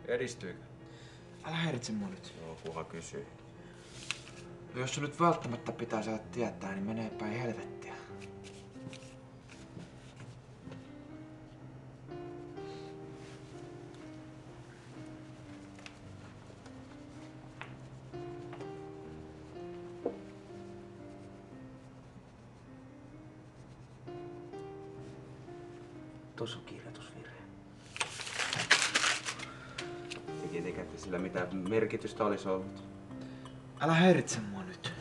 Edistyykö? Älä häiritse mua nyt. Joo, kuha kysyy. No, jos sun nyt välttämättä pitää saada tietää, niin menee päin helvettiä. Tuossa on kirjoitusvirhe. Ei tietenkään, että sillä mitään merkitystä olisi ollut. Älä häiritse mua nyt.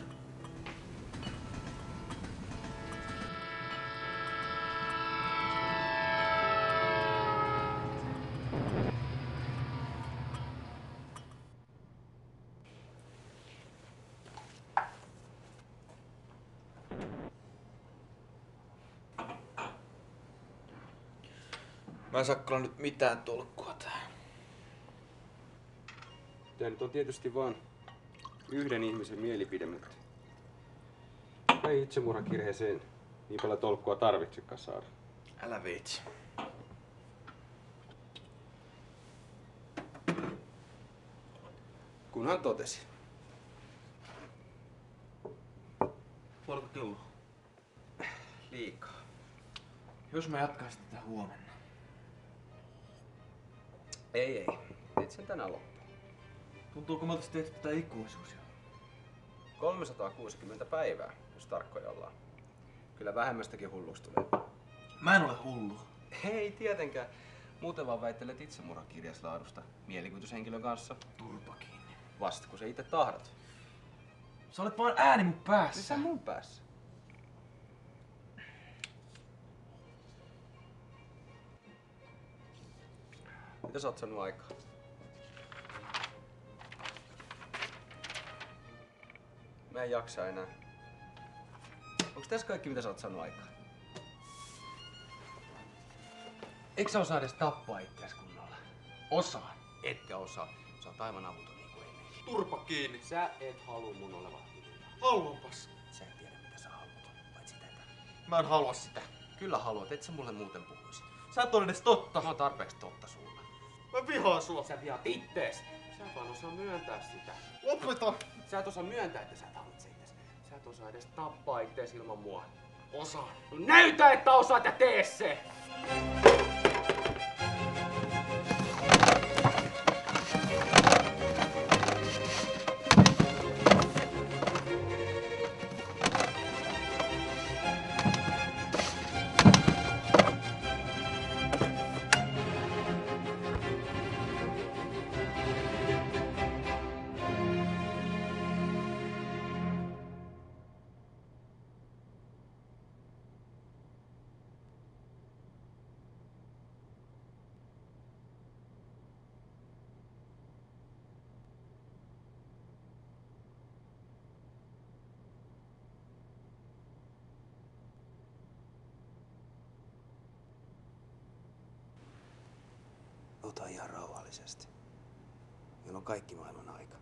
Mä en saa kyllä nyt mitään tolkkua tähän. Tämä nyt on tietysti vaan yhden ihmisen mielipide, mutta ei itsemurhakirheeseen niin paljon tolkkua tarvitsekaan saada. Älä viitsi. Kunhan totesi. Puolko kello? Liikaa. Jos mä jatkaisin tätä huomenna. Ei. Teit sen tänään loppuun. Tuntuuko me oltais tehty tätä ikuisuus jo? 360 päivää, jos tarkkoja ollaan. Kyllä vähemmästäkin hulluksi tulee. Mä en ole hullu. Ei tietenkään. Muuten vaan väittelet itsemurhakirjaslaadusta mielikuvitushenkilön kanssa. Turpa kiinni. Vasta kun sä itse tahdot. Sä olet vaan ääni mun päässä. Missä mun päässä? Mitä sä oot saanut aikaa? Mä en jaksa enää. Onks tässä kaikki mitä sä oot saanut aikaa? Eikö sä osaa edes tappaa itseäsi kunnolla? Osaan. Etkä osaa. Sä oot aivan avuton niin kuin Emeli. Turpa kiinni. Sä et halua mun olevan hiljaa. Haluanpas. Sä et tiedä mitä sä haluat, paitsi tätä. Mä en halua sitä. Kyllä haluat, et sä mulle muuten puhuisi. Sä et ole edes totta. Mä oon tarpeeksi totta sulla. Mä vihaan sua. Sä vihaat ittees. Sä et vaan osaa myöntää sitä. Lopeta. Sä et osaa myöntää, että sä tarvitset ittees. Sä et osaa edes tappaa ittees ilman mua. Osaan. No näytä, että osaat ja tee se! Ota ihan rauhallisesti. Meillä on kaikki maailman aika.